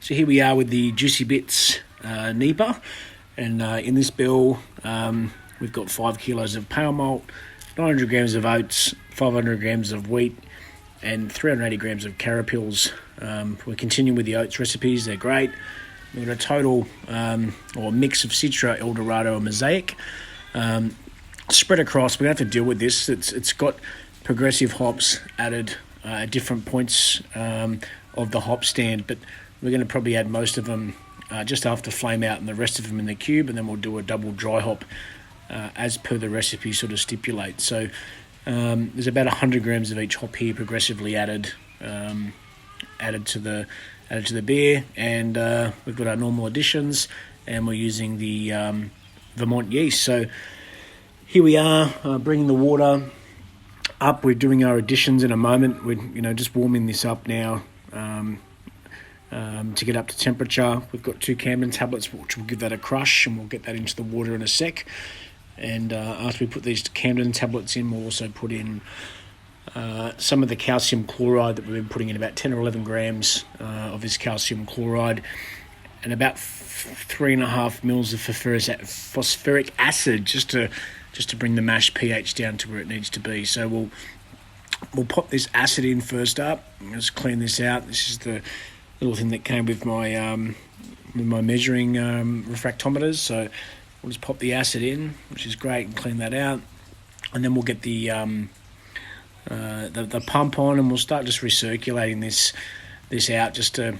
So here we are with the Juicy Bits NEIPA, and in this bill we've got 5 kilos of pale malt, 900 grams of oats, 500 grams of wheat, and 380 grams of carapils. We're continuing with the oats recipes, they're great. We've got a total or a mix of Citra, dorado, and Mosaic. Spread across, we don't have to deal with this. It's got progressive hops added at different points of the hop stand, but we're going to probably add most of them just after flame out and the rest of them in the cube, and then we'll do a double dry hop as per the recipe sort of stipulates. So there's about 100 grams of each hop here progressively added to the beer, and we've got our normal additions, and we're using the Vermont yeast. So here we are bringing the water up. We're doing our additions in a moment. We're just warming this up now to get up to temperature. We've got 2 Camden tablets, which will give that a crush, and we'll get that into the water in a sec. And after we put these Camden tablets in, we'll also put in some of the calcium chloride that we've been putting in, about 10 or 11 grams of this calcium chloride, and about 3.5 mils of phosphoric acid, just to bring the mash pH down to where it needs to be. So we'll pop this acid in first up. Just clean this out. This is the little thing that came with my measuring refractometers. So we'll just pop the acid in, which is great, and clean that out. And then we'll get the pump on, and we'll start just recirculating this out just to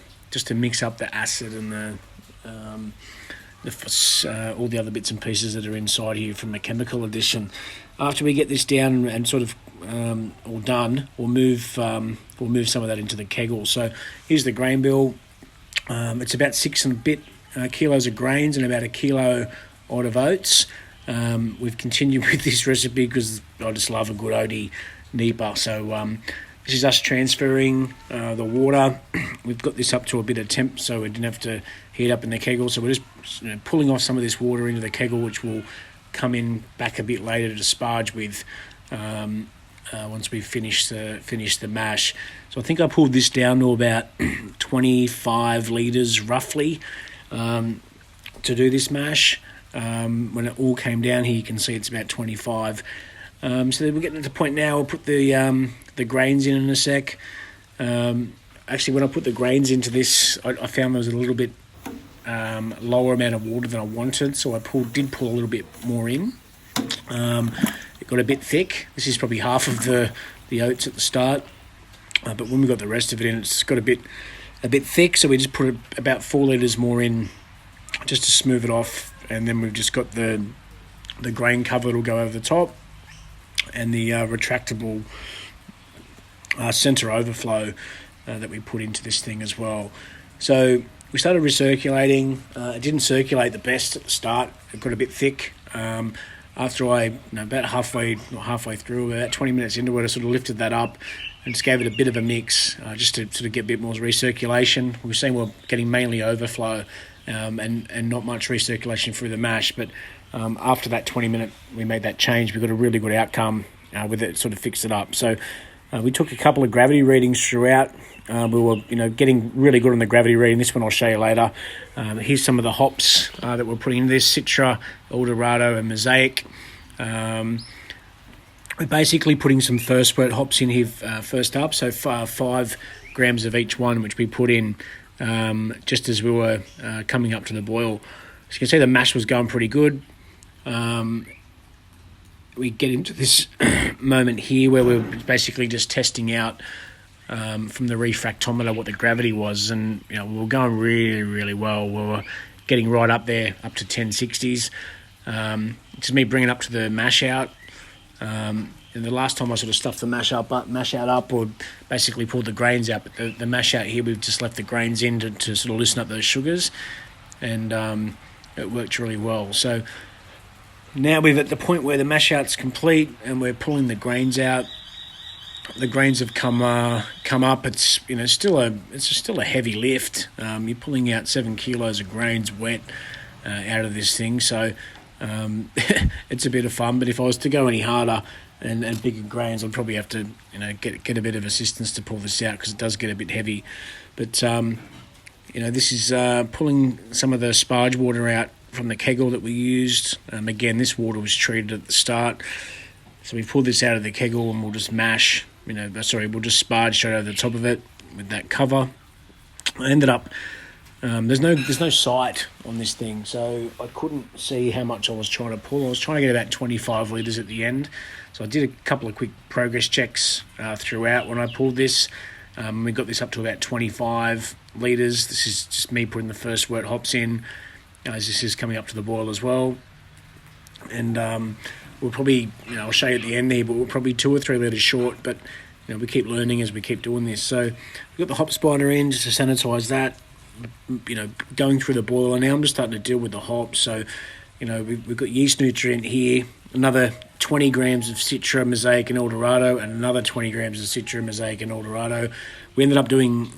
mix up the acid and all the other bits and pieces that are inside here from the chemical addition. After we get this down and sort of all done, we'll move some of that into the kegel. So here's the grain bill. It's about 6 and a bit kilos of grains and about 1 kilo odd of oats. We've continued with this recipe because I just love a good oaty NEIPA. So this is us transferring the water. We've got this up to a bit of temp, so we didn't have to heat up in the kegel. So we're just pulling off some of this water into the kegel, which will come in back a bit later to sparge with once we finish the mash. So I think I pulled this down to about 25 litres roughly to do this mash. When it all came down here, you can see it's about 25. So we're getting to the point now. We'll put the grains in a sec. Actually, when I put the grains into this, I found there was a little bit lower amount of water than I wanted, so I did pull a little bit more in. It got a bit thick. This is probably half of the oats at the start, but when we got the rest of it in, it's got a bit thick, so we just put about 4 litres more in just to smooth it off, and then we've just got the grain cover that will go over the top, and the retractable center overflow that we put into this thing as well. So we started recirculating. It didn't circulate the best at the start. It got a bit thick. After about halfway through, about 20 minutes into it, I sort of lifted that up and just gave it a bit of a mix, just to sort of get a bit more recirculation. We were saying we're getting mainly overflow and not much recirculation through the mash, but after that 20-minute, we made that change. We got a really good outcome with it, sort of fixed it up. So we took a couple of gravity readings throughout. We were, getting really good on the gravity reading. This one I'll show you later. Here's some of the hops that we're putting in this: Citra, dorado, and Mosaic. We're basically putting some first wort hops in here first up, so 5 grams of each one, which we put in just as we were coming up to the boil. So you can see the mash was going pretty good. We get into this moment here where we're basically just testing out from the refractometer what the gravity was, and we were going really, really well. We were getting right up there, up to 1060s. Just me bringing up to the mash out. And the last time I sort of stuffed the mash out up, or basically pulled the grains out, but the mash out here, we've just left the grains in to sort of loosen up those sugars, and it worked really well. So now we're at the point where the mash out's complete and we're pulling the grains out. The grains have come up. It's still a heavy lift. You're pulling out 7 kilos of grains wet out of this thing, so it's a bit of fun. But if I was to go any harder and bigger grains, I'd probably have to get a bit of assistance to pull this out, because it does get a bit heavy. But this is pulling some of the sparge water out from the kegel that we used. Again, this water was treated at the start. So we pulled this out of the kegel and we'll just mash, we'll just sparge straight over the top of it with that cover. I ended up, there's no sight on this thing, so I couldn't see how much I was trying to pull. I was trying to get about 25 litres at the end. So I did a couple of quick progress checks throughout when I pulled this. We got this up to about 25 litres. This is just me putting the first wort hops in, as this is coming up to the boil as well. And we'll probably, I'll show you at the end there, but we're probably 2 or 3 litres short, but we keep learning as we keep doing this. So we've got the hop spider in just to sanitise that, going through the boiler. Now I'm just starting to deal with the hops. So, we've got yeast nutrient here, another 20 grams of Citra, Mosaic and dorado, and another 20 grams of Citra, Mosaic and dorado. We ended up doing,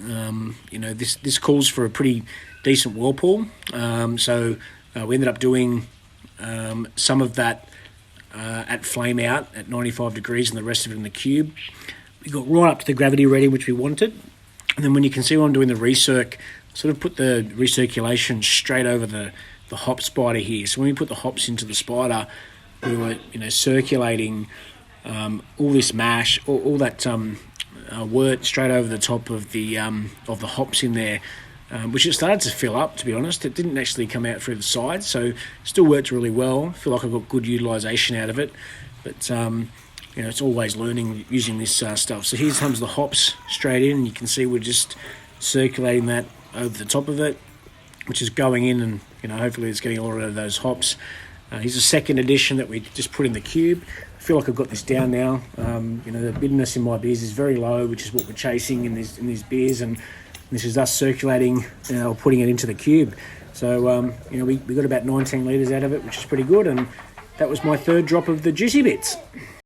this calls for a pretty decent whirlpool. So we ended up doing some of that at flame out at 95 degrees and the rest of it in the cube. We got right up to the gravity rating which we wanted. And then when you can see when I'm doing the recirc, sort of put the recirculation straight over the hop spider here. So when we put the hops into the spider, we were circulating all this mash, all that wort straight over the top of the hops in there, which it started to fill up, to be honest. It didn't actually come out through the sides, so still worked really well. I feel like I got good utilisation out of it, but it's always learning using this stuff. So here comes the hops straight in, and you can see we're just circulating that over the top of it, which is going in, and hopefully it's getting a lot of those hops. Here's a second addition that we just put in the cube. I feel like I've got this down now. The bitterness in my beers is very low, which is what we're chasing in these beers, and this is us circulating, putting it into the cube. So we got about 19 litres out of it, which is pretty good, and that was my third drop of the juicy bits.